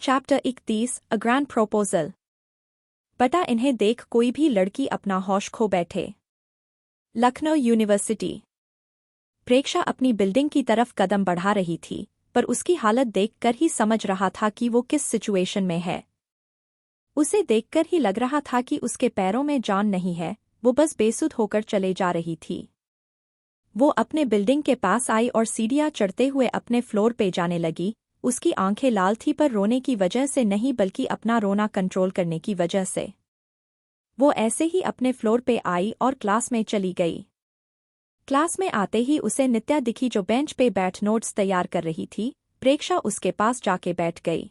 Chapter 31 a grand proposal. बटा इन्हें देख कोई भी लड़की अपना होश खो बैठे। लखनऊ यूनिवर्सिटी। प्रेक्षा अपनी बिल्डिंग की तरफ कदम बढ़ा रही थी, पर उसकी हालत देखकर ही समझ रहा था कि वो किस सिचुएशन में है। उसे देखकर ही लग रहा था कि उसके पैरों में जान नहीं है, वो बस बेसुध होकर चले जा रही थी। वो अपने बिल्डिंग के पास आई और सीढ़ियां चढ़ते हुए अपने फ्लोर पे जाने लगी। उसकी आंखें लाल थी, पर रोने की वजह से नहीं बल्कि अपना रोना कंट्रोल करने की वजह से। वो ऐसे ही अपने फ्लोर पे आई और क्लास में चली गई। क्लास में आते ही उसे नित्या दिखी, जो बेंच पे बैठ नोट्स तैयार कर रही थी। प्रेक्षा उसके पास जाके बैठ गई।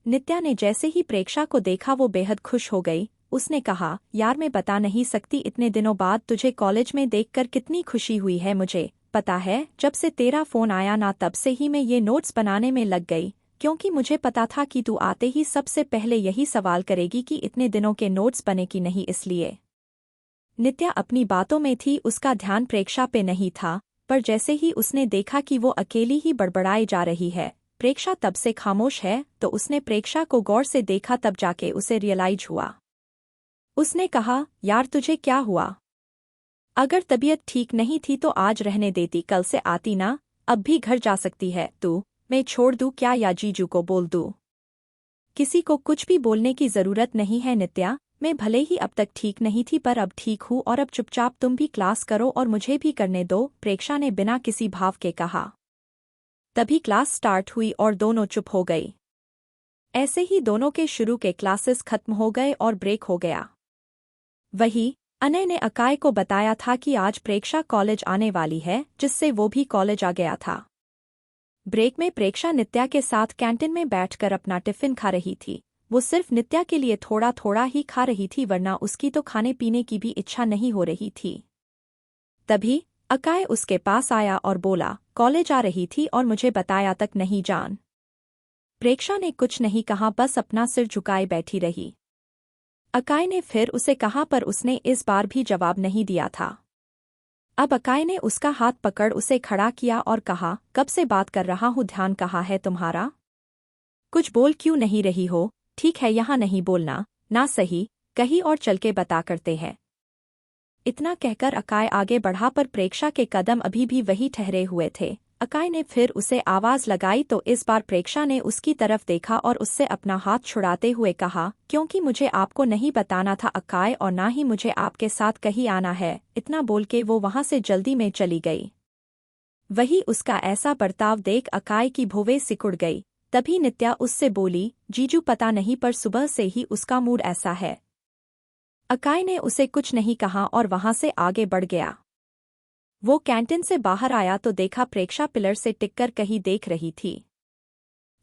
नित्या ने जैसे ही प्रेक्षा को देखा वो बेहद खुश हो गई। उसने कहा, यार मैं बता नहीं सकती इतने दिनों बाद तुझे कॉलेज में देखकर कितनी खुशी हुई है मुझे। पता है, जब से तेरा फोन आया ना तब से ही मैं ये नोट्स बनाने में लग गई, क्योंकि मुझे पता था कि तू आते ही सबसे पहले यही सवाल करेगी कि इतने दिनों के नोट्स बने कि नहीं, इसलिए। नित्या अपनी बातों में थी, उसका ध्यान प्रेक्षा पे नहीं था, पर जैसे ही उसने देखा कि वो अकेली ही बड़बड़ाई जा रही है, प्रेक्षा तब से खामोश है, तो उसने प्रेक्षा को गौर से देखा, तब जाके उसे रियलाइज हुआ। उसने कहा, यार तुझे क्या हुआ? अगर तबीयत ठीक नहीं थी तो आज रहने देती, कल से आती ना, अब भी घर जा सकती है तू। मैं छोड़ दूँ क्या या जीजू को बोल दूँ? किसी को कुछ भी बोलने की जरूरत नहीं है नित्या, मैं भले ही अब तक ठीक नहीं थी पर अब ठीक हूँ, और अब चुपचाप तुम भी क्लास करो और मुझे भी करने दो, प्रेक्षा ने बिना किसी भाव के कहा। तभी क्लास स्टार्ट हुई और दोनों चुप हो गई। ऐसे ही दोनों के शुरू के क्लासेस खत्म हो गए और ब्रेक हो गया। वही अनय ने अकाय को बताया था कि आज प्रेक्षा कॉलेज आने वाली है, जिससे वो भी कॉलेज आ गया था। ब्रेक में प्रेक्षा नित्या के साथ कैंटीन में बैठकर अपना टिफिन खा रही थी। वो सिर्फ नित्या के लिए थोड़ा थोड़ा ही खा रही थी, वरना उसकी तो खाने पीने की भी इच्छा नहीं हो रही थी। तभी अकाय उसके पास आया और बोला, कॉलेज आ रही थी और मुझे बताया तक नहीं जान। प्रेक्षा ने कुछ नहीं कहा, बस अपना सिर झुकाए बैठी रही। अकाय ने फिर उसे कहा, पर उसने इस बार भी जवाब नहीं दिया था। अब अकाय ने उसका हाथ पकड़ उसे खड़ा किया और कहा, कब से बात कर रहा हूँ, ध्यान कहाँ है तुम्हारा? कुछ बोल क्यों नहीं रही हो? ठीक है, यहाँ नहीं बोलना ना, सही कहीं और चल के बता करते हैं। इतना कहकर अकाय आगे बढ़ा, पर प्रेक्षा के कदम अभी भी वही ठहरे हुए थे। अकाय ने फिर उसे आवाज लगाई तो इस बार प्रेक्षा ने उसकी तरफ देखा और उससे अपना हाथ छुड़ाते हुए कहा, क्योंकि मुझे आपको नहीं बताना था अकाय, और ना ही मुझे आपके साथ कहीं आना है। इतना बोल के वो वहां से जल्दी में चली गई। वही उसका ऐसा बर्ताव देख अकाय की भौवें सिकुड़ गई। तभी नित्या उससे बोली, जीजू पता नहीं पर सुबह से ही उसका मूड ऐसा है। अकाय ने उसे कुछ नहीं कहा और वहां से आगे बढ़ गया। वो कैंटीन से बाहर आया तो देखा प्रेक्षा पिलर से टिककर कहीं देख रही थी।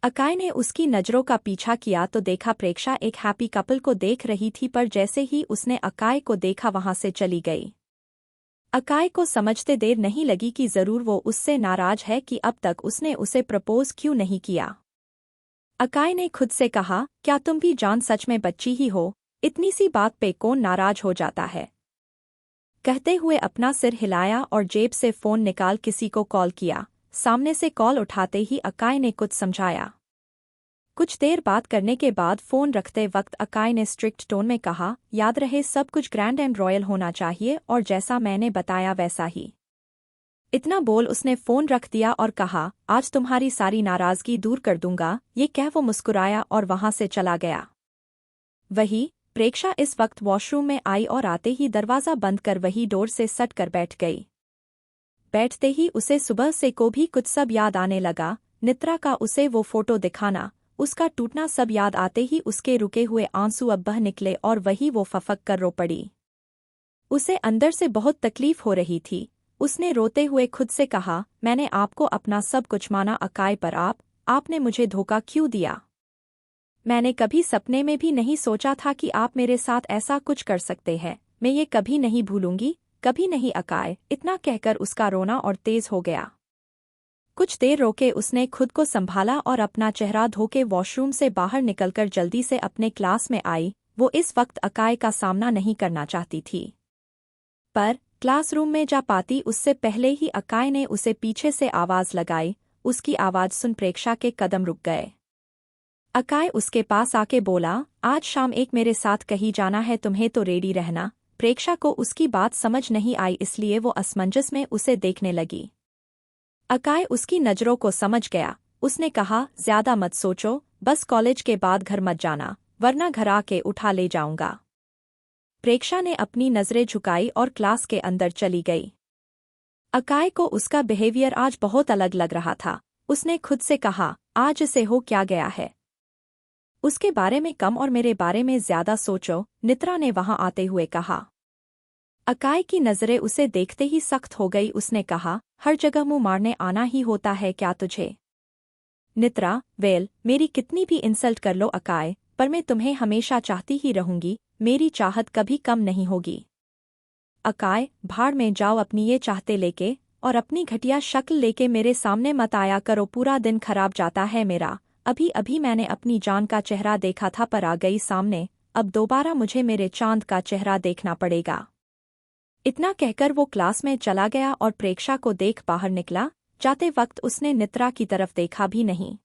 अकाय ने उसकी नजरों का पीछा किया तो देखा प्रेक्षा एक हैप्पी कपल को देख रही थी, पर जैसे ही उसने अकाय को देखा वहां से चली गई। अकाय को समझते देर नहीं लगी कि जरूर वो उससे नाराज है कि अब तक उसने उसे प्रपोज क्यों नहीं किया। अकाय ने खुद से कहा, क्या तुम भी जान सच में बच्ची ही हो? इतनी सी बात पे कौन नाराज हो जाता है? कहते हुए अपना सिर हिलाया और जेब से फोन निकाल किसी को कॉल किया। सामने से कॉल उठाते ही अकाय ने कुछ समझाया। कुछ देर बात करने के बाद फोन रखते वक्त अकाय ने स्ट्रिक्ट टोन में कहा, याद रहे सब कुछ ग्रैंड एंड रॉयल होना चाहिए और जैसा मैंने बताया वैसा ही। इतना बोल उसने फोन रख दिया और कहा, आज तुम्हारी सारी नाराजगी दूर कर दूंगा। ये कह वो मुस्कुराया और वहां से चला गया। वही प्रेक्षा इस वक्त वॉशरूम में आई और आते ही दरवाजा बंद कर वही डोर से सट कर बैठ गई। बैठते ही उसे सुबह से को भी कुछ सब याद आने लगा। नित्रा का उसे वो फोटो दिखाना, उसका टूटना, सब याद आते ही उसके रुके हुए आंसू अब बह निकले और वही वो फफक कर रो पड़ी। उसे अंदर से बहुत तकलीफ हो रही थी। उसने रोते हुए खुद से कहा, मैंने आपको अपना सब कुछ माना अकाय, पर आपने मुझे धोखा क्यों दिया? मैंने कभी सपने में भी नहीं सोचा था कि आप मेरे साथ ऐसा कुछ कर सकते हैं। मैं ये कभी नहीं भूलूंगी, कभी नहीं अकाय। इतना कहकर उसका रोना और तेज हो गया। कुछ देर रोके उसने खुद को संभाला और अपना चेहरा धोके वॉशरूम से बाहर निकलकर जल्दी से अपने क्लास में आई। वो इस वक्त अकाय का सामना नहीं करना चाहती थी, पर क्लासरूम में जा पाती उससे पहले ही अकाय ने उसे पीछे से आवाज लगाई। उसकी आवाज सुन प्रेक्षा के कदम रुक गए। अकाय उसके पास आके बोला, आज शाम एक मेरे साथ कहीं जाना है, तुम्हें तो रेडी रहना। प्रेक्षा को उसकी बात समझ नहीं आई, इसलिए वो असमंजस में उसे देखने लगी। अकाय उसकी नज़रों को समझ गया। उसने कहा, ज्यादा मत सोचो, बस कॉलेज के बाद घर मत जाना, वरना घर आके उठा ले जाऊंगा। प्रेक्षा ने अपनी नज़रें झुकाई और क्लास के अंदर चली गई। अकाय को उसका बिहेवियर आज बहुत अलग लग रहा था। उसने खुद से कहा, आज इसे हो क्या गया है। उसके बारे में कम और मेरे बारे में ज्यादा सोचो, नित्रा ने वहां आते हुए कहा। अकाय की नज़रें उसे देखते ही सख्त हो गई। उसने कहा, हर जगह मुंह मारने आना ही होता है क्या तुझे? नित्रा, वेल, मेरी कितनी भी इंसल्ट कर लो अकाय, पर मैं तुम्हें हमेशा चाहती ही रहूंगी, मेरी चाहत कभी कम नहीं होगी। अकाय, भाड़ में जाओ अपनी ये चाहते लेके, और अपनी घटिया शक्ल लेके मेरे सामने मत आया करो, पूरा दिन खराब जाता है मेरा। अभी अभी मैंने अपनी जान का चेहरा देखा था पर आ गई सामने, अब दोबारा मुझे मेरे चांद का चेहरा देखना पड़ेगा। इतना कहकर वो क्लास में चला गया और प्रेक्षा को देख बाहर निकला। जाते वक्त उसने नित्रा की तरफ देखा भी नहीं।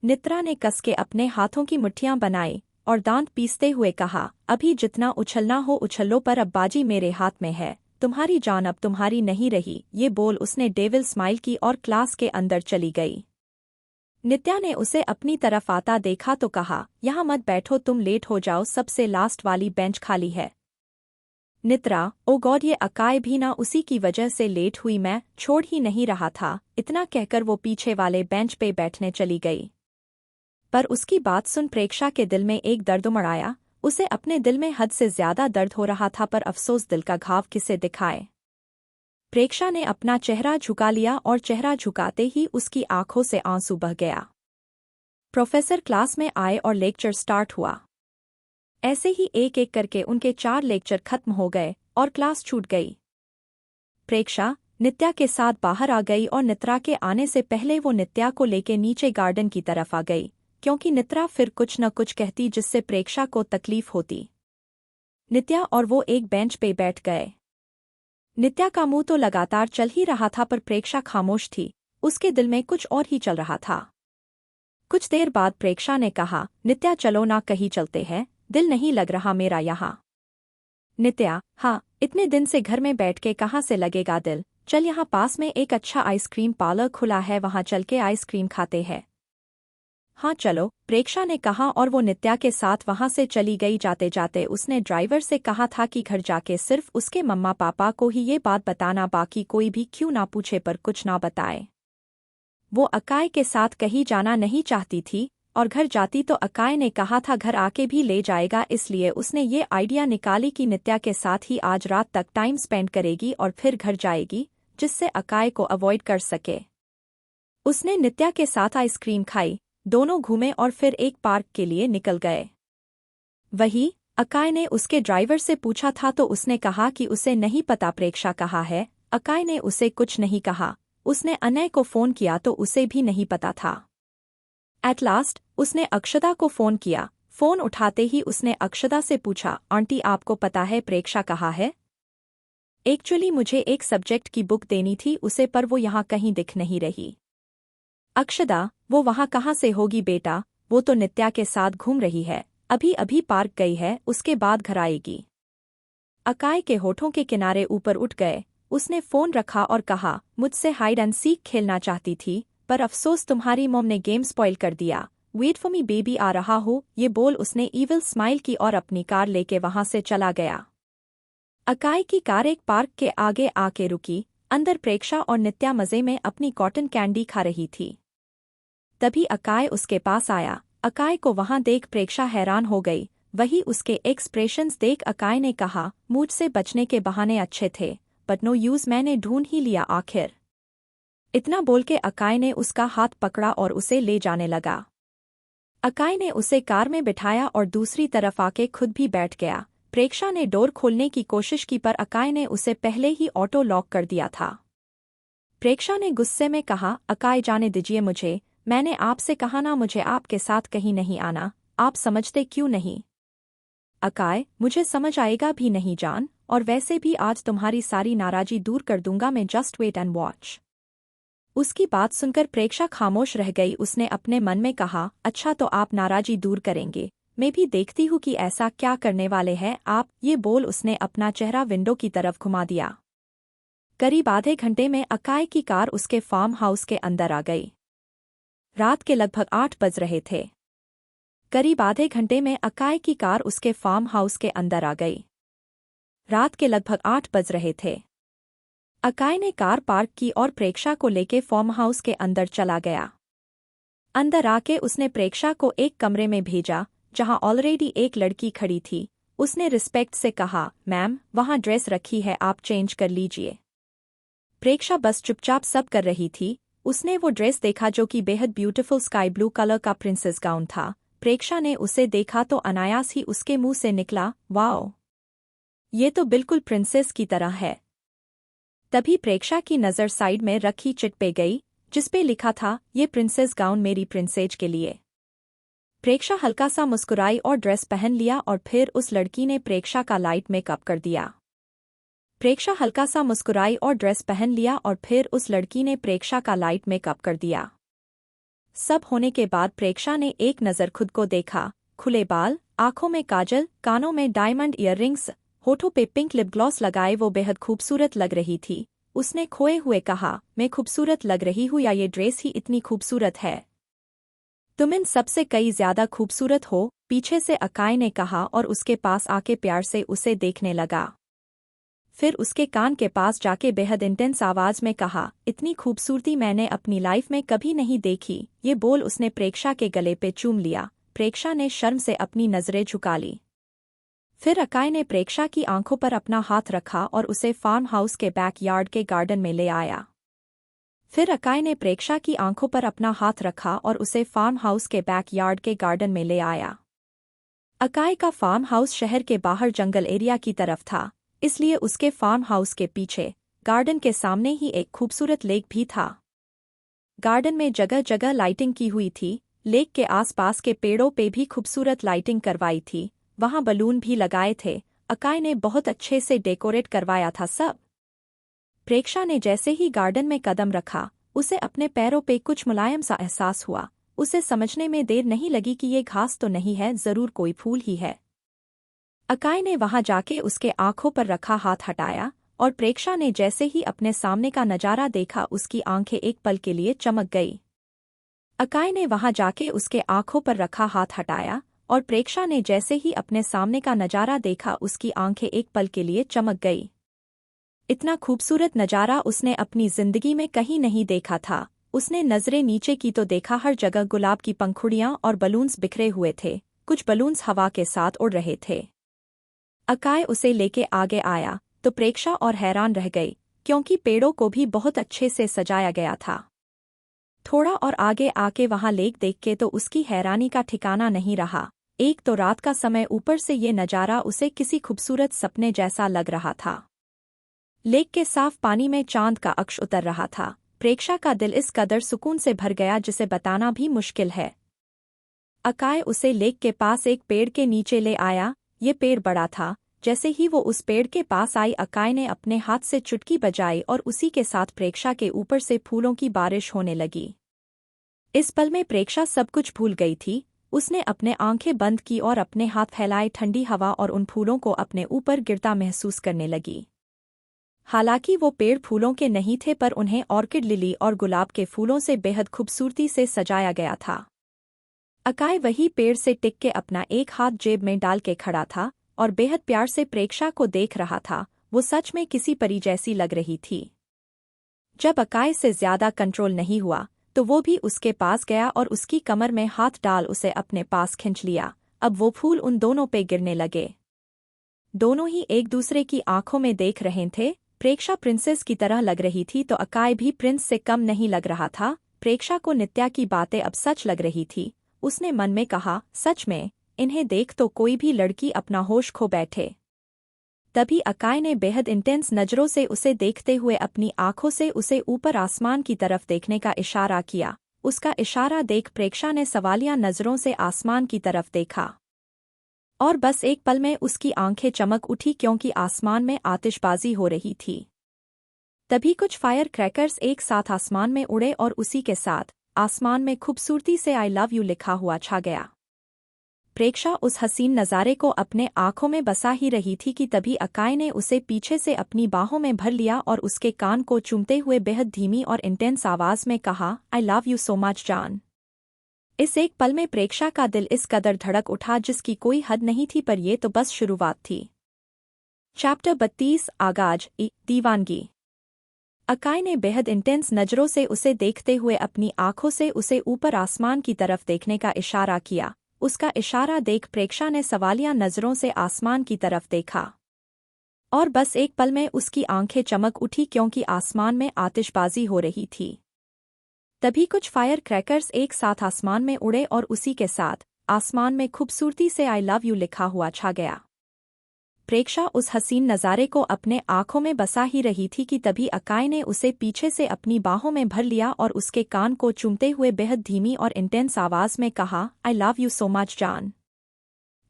नित्रा ने कस के अपने हाथों की मुट्ठियां बनाई और दांत पीसते हुए कहा, अभी जितना उछलना हो उछलो, पर अब बाजी मेरे हाथ में है, तुम्हारी जान अब तुम्हारी नहीं रही। ये बोल उसने डेविल स्माइल की और क्लास के अंदर चली गई। नित्या ने उसे अपनी तरफ आता देखा तो कहा, यहाँ मत बैठो, तुम लेट हो जाओ, सबसे लास्ट वाली बेंच खाली है। नित्रा, ओ गॉड, ये अकाय भी ना उसी की वजह से लेट हुई, मैं छोड़ ही नहीं रहा था। इतना कहकर वो पीछे वाले बेंच पे बैठने चली गई। पर उसकी बात सुन प्रेक्षा के दिल में एक दर्द उमड़ आया। उसे अपने दिल में हद से ज्यादा दर्द हो रहा था, पर अफसोस दिल का घाव किसे दिखाए। प्रेक्षा ने अपना चेहरा झुका लिया और चेहरा झुकाते ही उसकी आंखों से आंसू बह गया। प्रोफेसर क्लास में आए और लेक्चर स्टार्ट हुआ। ऐसे ही एक एक करके उनके 4 लेक्चर खत्म हो गए और क्लास छूट गई। प्रेक्षा नित्या के साथ बाहर आ गई और नित्रा के आने से पहले वो नित्या को लेके नीचे गार्डन की तरफ आ गई, क्योंकि नित्रा फिर कुछ न कुछ कहती जिससे प्रेक्षा को तकलीफ होती। नित्या और वो एक बेंच पे बैठ गए। नित्या का मुंह तो लगातार चल ही रहा था, पर प्रेक्षा खामोश थी। उसके दिल में कुछ और ही चल रहा था। कुछ देर बाद प्रेक्षा ने कहा, नित्या चलो ना कहीं चलते हैं, दिल नहीं लग रहा मेरा यहाँ। नित्या, हाँ, इतने दिन से घर में बैठ के कहाँ से लगेगा दिल, चल यहाँ पास में एक अच्छा आइसक्रीम पार्लर खुला है, वहाँ चल के आइसक्रीम खाते हैं। हाँ चलो, प्रेक्षा ने कहा और वो नित्या के साथ वहाँ से चली गई। जाते जाते उसने ड्राइवर से कहा था कि घर जाके सिर्फ उसके मम्मा पापा को ही ये बात बताना, बाकी कोई भी क्यों ना पूछे पर कुछ ना बताए। वो अकाय के साथ कहीं जाना नहीं चाहती थी, और घर जाती तो अकाय ने कहा था घर आके भी ले जाएगा, इसलिए उसने ये आइडिया निकाली कि नित्या के साथ ही आज रात तक टाइम स्पेंड करेगी और फिर घर जाएगी, जिससे अकाय को अवॉइड कर सके। उसने नित्या के साथ आइसक्रीम खाई, दोनों घूमे और फिर एक पार्क के लिए निकल गए। वही अकाय ने उसके ड्राइवर से पूछा था तो उसने कहा कि उसे नहीं पता प्रेक्षा कहाँ है। अकाय ने उसे कुछ नहीं कहा। उसने अनय को फोन किया तो उसे भी नहीं पता था। एट लास्ट उसने अक्षता को फोन किया। फोन उठाते ही उसने अक्षता से पूछा, आंटी आपको पता है प्रेक्षा कहाँ है? एक्चुअली मुझे एक सब्जेक्ट की बुक देनी थी उसे, पर वो यहाँ कहीं दिख नहीं रही। अक्षता, वो वहाँ कहाँ से होगी बेटा, वो तो नित्या के साथ घूम रही है, अभी अभी पार्क गई है, उसके बाद घर आएगी। अकाय के होठों के किनारे ऊपर उठ गए। उसने फोन रखा और कहा, मुझसे हाइड एंड सीक खेलना चाहती थी, पर अफसोस तुम्हारी मॉम ने गेम स्पॉइल कर दिया। वेट फॉर मी बेबी, आ रहा हो, ये बोल उसने ईविल स्माइल की और अपनी कार लेके वहां से चला गया। अकाय की कार एक पार्क के आगे आके रुकी। अंदर प्रेक्षा और नित्या मजे में अपनी कॉटन कैंडी खा रही थी। तभी अकाय उसके पास आया। अकाय को वहां देख प्रेक्षा हैरान हो गई। वही उसके एक्सप्रेशंस देख अकाय ने कहा, मुझसे बचने के बहाने अच्छे थे, बट नो यूज, मैंने ढूंढ ही लिया आखिर। इतना बोल के अकाय ने उसका हाथ पकड़ा और उसे ले जाने लगा। अकाय ने उसे कार में बिठाया और दूसरी तरफ आके खुद भी बैठ गया। प्रेक्षा ने डोर खोलने की कोशिश की, पर अकाय ने उसे पहले ही ऑटो लॉक कर दिया था। प्रेक्षा ने गुस्से में कहा, अकाय जाने दीजिए मुझे, मैंने आपसे कहा ना मुझे आपके साथ कहीं नहीं आना, आप समझते क्यों नहीं? अकाय, मुझे समझ आएगा भी नहीं जान, और वैसे भी आज तुम्हारी सारी नाराजी दूर कर दूंगा मैं, जस्ट वेट एंड वॉच। उसकी बात सुनकर प्रेक्षा खामोश रह गई। उसने अपने मन में कहा, अच्छा तो आप नाराजी दूर करेंगे, मैं भी देखती हूँ कि ऐसा क्या करने वाले हैं आप। ये बोल उसने अपना चेहरा विंडो की तरफ घुमा दिया। करीब आधे घंटे में अकाई की कार उसके फार्म हाउस के अंदर आ गई। रात के लगभग 8 बज रहे थे। करीब आधे घंटे में अकाई की कार उसके फार्म हाउस के अंदर आ गई। रात के लगभग 8 बज रहे थे। अकाई ने कार पार्क की और प्रेक्षा को लेके फार्म हाउस के अंदर चला गया। अंदर आके उसने प्रेक्षा को एक कमरे में भेजा जहां ऑलरेडी एक लड़की खड़ी थी। उसने रिस्पेक्ट से कहा, मैम वहां ड्रेस रखी है, आप चेंज कर लीजिए। प्रेक्षा बस चुपचाप सब कर रही थी। उसने वो ड्रेस देखा जो कि बेहद ब्यूटीफुल स्काई ब्लू कलर का प्रिंसेस गाउन था। प्रेक्षा ने उसे देखा तो अनायास ही उसके मुंह से निकला, वाओ, ये तो बिल्कुल प्रिंसेस की तरह है। तभी प्रेक्षा की नज़र साइड में रखी चिट पे गई जिसपे लिखा था, ये प्रिंसेस गाउन मेरी प्रिंसेज के लिए। प्रेक्षा हल्का सा मुस्कुराई और ड्रेस पहन लिया और फिर उस लड़की ने प्रेक्षा का लाइट मेकअप कर दिया। प्रेक्षा हल्का सा मुस्कुराई और ड्रेस पहन लिया और फिर उस लड़की ने प्रेक्षा का लाइट मेकअप कर दिया। सब होने के बाद प्रेक्षा ने एक नज़र खुद को देखा। खुले बाल, आंखों में काजल, कानों में डायमंड ईयररिंग्स, होठों पे पिंक लिप ग्लॉस लगाए वो बेहद खूबसूरत लग रही थी। उसने खोए हुए कहा, मैं खूबसूरत लग रही हूँ या ये ड्रेस ही इतनी खूबसूरत है? तुम इन सबसे कई ज्यादा खूबसूरत हो, पीछे से अकाई ने कहा और उसके पास आके प्यार से उसे देखने लगा। फिर उसके कान के पास जाके बेहद इंटेंस आवाज में कहा, इतनी खूबसूरती मैंने अपनी लाइफ में कभी नहीं देखी। ये बोल उसने प्रेक्षा के गले पे चूम लिया। प्रेक्षा ने शर्म से अपनी नजरें झुका ली। फिर अकाई ने प्रेक्षा की आंखों पर अपना हाथ रखा और उसे फार्म हाउस के बैकयार्ड के गार्डन में ले आया। फिर अकाई ने प्रेक्षा की आंखों पर अपना हाथ रखा और उसे फार्म हाउस के बैकयार्ड के गार्डन में ले आया। अकाई का फार्म हाउस शहर के बाहर जंगल एरिया की तरफ था, इसलिए उसके फार्म हाउस के पीछे गार्डन के सामने ही एक खूबसूरत लेक भी था। गार्डन में जगह जगह लाइटिंग की हुई थी। लेक के आसपास के पेड़ों पे भी खूबसूरत लाइटिंग करवाई थी। वहां बलून भी लगाए थे। अकाई ने बहुत अच्छे से डेकोरेट करवाया था सब। प्रेक्षा ने जैसे ही गार्डन में कदम रखा, उसे अपने पैरों पे कुछ मुलायम सा एहसास हुआ। उसे समझने में देर नहीं लगी कि ये घास तो नहीं है, जरूर कोई फूल ही है। अकाई ने वहां जाके उसके आंखों पर रखा हाथ हटाया और प्रेक्षा ने जैसे ही अपने सामने का नजारा देखा उसकी आंखें एक पल के लिए चमक गई। अकाई ने वहां जाके उसके आंखों पर रखा हाथ हटाया और प्रेक्षा ने जैसे ही अपने सामने का नजारा देखा उसकी आंखें एक पल के लिए चमक गई। इतना खूबसूरत नजारा उसने अपनी जिंदगी में कहीं नहीं देखा था। उसने नजरें नीचे की तो देखा हर जगह गुलाब की पंखुड़ियां और बलून्स बिखरे हुए थे। कुछ बलून्स हवा के साथ उड़ रहे थे। अकाई उसे लेके आगे आया तो प्रेक्षा और हैरान रह गई क्योंकि पेड़ों को भी बहुत अच्छे से सजाया गया था। थोड़ा और आगे आके वहां लेक देख के तो उसकी हैरानी का ठिकाना नहीं रहा। एक तो रात का समय, ऊपर से ये नजारा उसे किसी खूबसूरत सपने जैसा लग रहा था। लेक के साफ पानी में चांद का अक्ष उतर रहा था। प्रेक्षा का दिल इस कदर सुकून से भर गया जिसे बताना भी मुश्किल है। अकाई उसे लेक के पास एक पेड़ के नीचे ले आया। ये पेड़ बड़ा था। जैसे ही वो उस पेड़ के पास आई, अकाई ने अपने हाथ से चुटकी बजाई और उसी के साथ प्रेक्षा के ऊपर से फूलों की बारिश होने लगी। इस पल में प्रेक्षा सब कुछ भूल गई थी। उसने अपने आंखें बंद की और अपने हाथ फैलाए ठंडी हवा और उन फूलों को अपने ऊपर गिरता महसूस करने लगी। हालांकि वो पेड़ फूलों के नहीं थे पर उन्हें ऑर्किड, लिली और गुलाब के फूलों से बेहद खूबसूरती से सजाया गया था। अकाई वही पेड़ से टिक के अपना एक हाथ जेब में डाल के खड़ा था और बेहद प्यार से प्रेक्षा को देख रहा था। वो सच में किसी परी जैसी लग रही थी। जब अकाई से ज्यादा कंट्रोल नहीं हुआ तो वो भी उसके पास गया और उसकी कमर में हाथ डाल उसे अपने पास खींच लिया। अब वो फूल उन दोनों पे गिरने लगे। दोनों ही एक दूसरे की आंखों में देख रहे थे। प्रेक्षा प्रिंसेस की तरह लग रही थी तो अकाई भी प्रिंस से कम नहीं लग रहा था। प्रेक्षा को नित्या की बातें अब सच लग रही थी। उसने मन में कहा, सच में इन्हें देख तो कोई भी लड़की अपना होश खो बैठे। तभी अकाई ने बेहद इंटेंस नजरों से उसे देखते हुए अपनी आंखों से उसे ऊपर आसमान की तरफ देखने का इशारा किया। उसका इशारा देख प्रेक्षा ने सवालिया नजरों से आसमान की तरफ देखा और बस एक पल में उसकी आंखें चमक उठी क्योंकि आसमान में आतिशबाजी हो रही थी। तभी कुछ फायर क्रैकर्स एक साथ आसमान में उड़े और उसी के साथ आसमान में खूबसूरती से आई लव यू लिखा हुआ छा गया। प्रेक्षा उस हसीन नज़ारे को अपने आंखों में बसा ही रही थी कि तभी अकाई ने उसे पीछे से अपनी बाहों में भर लिया और उसके कान को चूमते हुए बेहद धीमी और इंटेंस आवाज में कहा, I love you so much जान। इस एक पल में प्रेक्षा का दिल इस कदर धड़क उठा जिसकी कोई हद नहीं थी, पर ये तो बस शुरुआत थी। चैप्टर 32 आगाज दीवानगी। अकाई ने बेहद इंटेंस नज़रों से उसे देखते हुए अपनी आंखों से उसे ऊपर आसमान की तरफ देखने का इशारा किया। उसका इशारा देख प्रेक्षा ने सवालिया नज़रों से आसमान की तरफ देखा और बस एक पल में उसकी आंखें चमक उठी क्योंकि आसमान में आतिशबाजी हो रही थी। तभी कुछ फायर क्रैकर्स एक साथ आसमान में उड़े और उसी के साथ आसमान में खूबसूरती से आई लव यू लिखा हुआ छा गया। प्रेक्षा उस हसीन नज़ारे को अपने आंखों में बसा ही रही थी कि तभी अकाई ने उसे पीछे से अपनी बाहों में भर लिया और उसके कान को चूमते हुए बेहद धीमी और इंटेंस आवाज में कहा, I love you so much जान।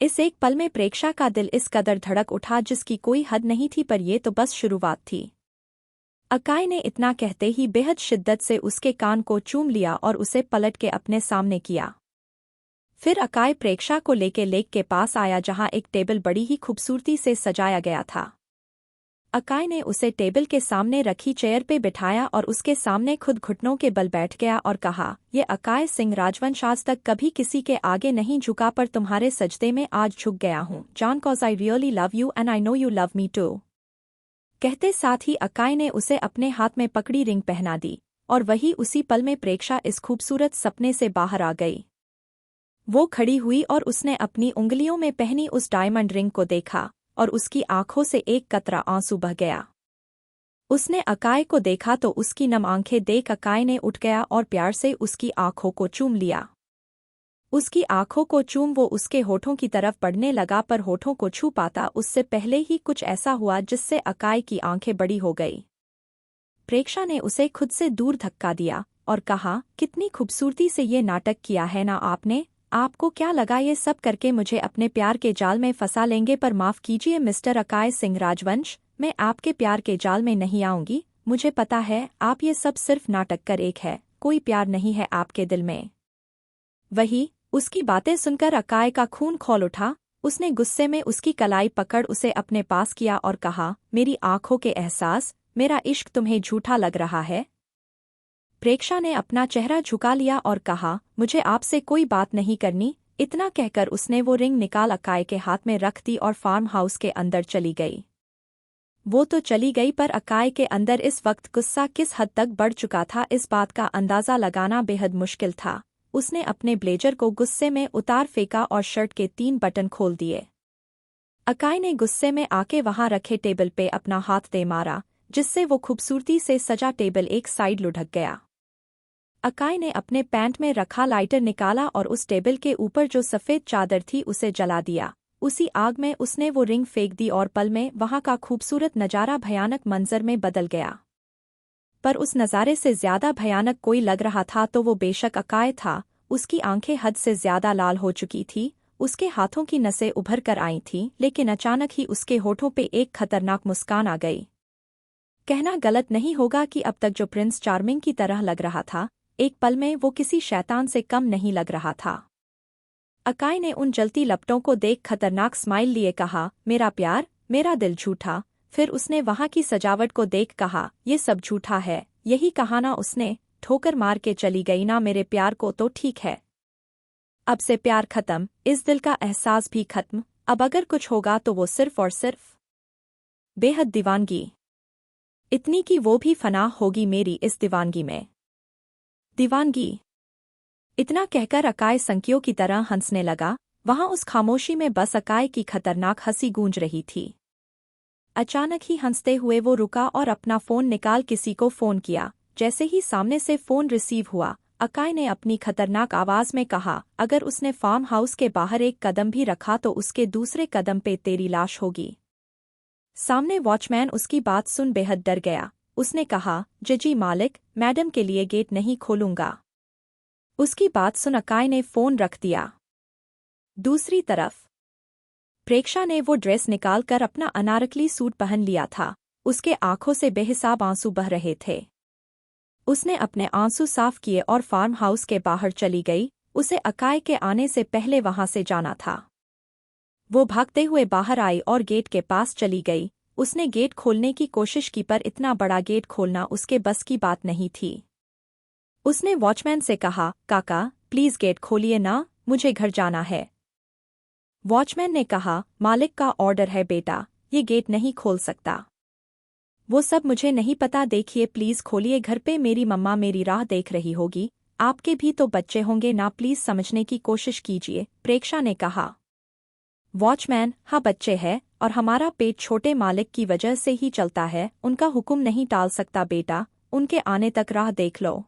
इस एक पल में प्रेक्षा का दिल इस कदर धड़क उठा जिसकी कोई हद नहीं थी, पर ये तो बस शुरुआत थी। अकाई ने इतना कहते ही बेहद शिद्दत से उसके कान को चूम लिया और उसे पलट के अपने सामने किया। फिर अकाई प्रेक्षा को लेके लेक के पास आया जहां एक टेबल बड़ी ही खूबसूरती से सजाया गया था। अकाई ने उसे टेबल के सामने रखी चेयर पे बिठाया और उसके सामने खुद घुटनों के बल बैठ गया और कहा, ये अकाई सिंह राजवंश आज तक कभी किसी के आगे नहीं झुका, पर तुम्हारे सजदे में आज झुक गया हूँ John, cause I really love you and I know you love me too. कहते साथ ही अकाई ने उसे अपने हाथ में पकड़ी रिंग पहना दी और वही उसी पल में प्रेक्षा इस खूबसूरत सपने से बाहर आ गई। वो खड़ी हुई और उसने अपनी उंगलियों में पहनी उस डायमंड रिंग को देखा और उसकी आंखों से एक कतरा आंसू बह गया। उसने अकाई को देखा तो उसकी नम आंखें देख अकाई ने उठ गया और प्यार से उसकी आंखों को चूम लिया। उसकी आंखों को चूम वो उसके होठों की तरफ बढ़ने लगा, पर होठों को छू पाता उससे पहले ही कुछ ऐसा हुआ जिससे अकाई की आंखें बड़ी हो गई। प्रेक्षा ने उसे खुद से दूर धक्का दिया और कहा, कितनी खूबसूरती से ये नाटक किया है ना आपने। आपको क्या लगा ये सब करके मुझे अपने प्यार के जाल में फंसा लेंगे, पर माफ़ कीजिए मिस्टर अकाई सिंह राजवंश, मैं आपके प्यार के जाल में नहीं आऊंगी। मुझे पता है आप ये सब सिर्फ नाटक कर एक है, कोई प्यार नहीं है आपके दिल में। वही उसकी बातें सुनकर अकाई का खून खौल उठा। उसने गुस्से में उसकी कलाई पकड़ उसे अपने पास किया और कहा, मेरी आंखों के एहसास, मेरा इश्क तुम्हें झूठा लग रहा है। प्रेक्षा ने अपना चेहरा झुका लिया और कहा, मुझे आपसे कोई बात नहीं करनी। इतना कहकर उसने वो रिंग निकाल अकाई के हाथ में रख दी और फार्म हाउस के अंदर चली गई। वो तो चली गई, पर अकाई के अंदर इस वक्त गुस्सा किस हद तक बढ़ चुका था इस बात का अंदाज़ा लगाना बेहद मुश्किल था। उसने अपने ब्लेजर को गुस्से में उतार फेंका और शर्ट के 3 बटन खोल दिए। अकाई ने गुस्से में आके वहां रखे टेबल पे अपना हाथ दे मारा, जिससे वो खूबसूरती से सजा टेबल एक साइड लुढ़क गया। अकाई ने अपने पैंट में रखा लाइटर निकाला और उस टेबल के ऊपर जो सफ़ेद चादर थी उसे जला दिया। उसी आग में उसने वो रिंग फेंक दी और पल में वहां का खूबसूरत नज़ारा भयानक मंजर में बदल गया। पर उस नज़ारे से ज्यादा भयानक कोई लग रहा था तो वो बेशक अकाई था। उसकी आंखें हद से ज्यादा लाल हो चुकी थी, उसके हाथों की नसें उभर कर आई थीं, लेकिन अचानक ही उसके होठों पे एक खतरनाक मुस्कान आ गई। कहना गलत नहीं होगा कि अब तक जो प्रिंस चार्मिंग की तरह लग रहा था, एक पल में वो किसी शैतान से कम नहीं लग रहा था। अकाई ने उन जलती लपटों को देख खतरनाक स्माइल लिए कहा, मेरा प्यार, मेरा दिल झूठा। फिर उसने वहां की सजावट को देख कहा, ये सब झूठा है। यही कहा ना उसने, ठोकर मार के चली गई ना मेरे प्यार को, तो ठीक है। अब से प्यार खत्म, इस दिल का एहसास भी खत्म। अब अगर कुछ होगा तो वो सिर्फ और सिर्फ बेहद दीवानगी, इतनी कि वो भी फना होगी मेरी इस दीवानगी में। दीवानगी। इतना कहकर अकाई संकियों की तरह हंसने लगा। वहां उस खामोशी में बस अकाई की खतरनाक हंसी गूंज रही थी। अचानक ही हंसते हुए वो रुका और अपना फोन निकाल किसी को फोन किया। जैसे ही सामने से फोन रिसीव हुआ, अकाई ने अपनी खतरनाक आवाज में कहा, अगर उसने फार्म हाउस के बाहर एक कदम भी रखा तो उसके दूसरे कदम पे तेरी लाश होगी। सामने वॉचमैन उसकी बात सुन बेहद डर गया। उसने कहा, जी मालिक, मैडम के लिए गेट नहीं खोलूंगा। उसकी बात सुन अकाई ने फोन रख दिया। दूसरी तरफ प्रेक्षा ने वो ड्रेस निकालकर अपना अनारकली सूट पहन लिया था। उसके आंखों से बेहिसाब आंसू बह रहे थे। उसने अपने आंसू साफ किए और फार्म हाउस के बाहर चली गई। उसे अकाई के आने से पहले वहां से जाना था। वो भागते हुए बाहर आई और गेट के पास चली गई। उसने गेट खोलने की कोशिश की पर इतना बड़ा गेट खोलना उसके बस की बात नहीं थी। उसने वॉचमैन से कहा, काका प्लीज गेट खोलिए ना, मुझे घर जाना है। वॉचमैन ने कहा, मालिक का ऑर्डर है बेटा, ये गेट नहीं खोल सकता। वो सब मुझे नहीं पता, देखिए प्लीज खोलिए, घर पे मेरी मम्मा मेरी राह देख रही होगी, आपके भी तो बच्चे होंगे ना, प्लीज समझने की कोशिश कीजिए, प्रेक्षा ने कहा। वॉचमैन, हाँ बच्चे हैं और हमारा पेट छोटे मालिक की वजह से ही चलता है, उनका हुक्म नहीं टाल सकता बेटा, उनके आने तक राह देख लो।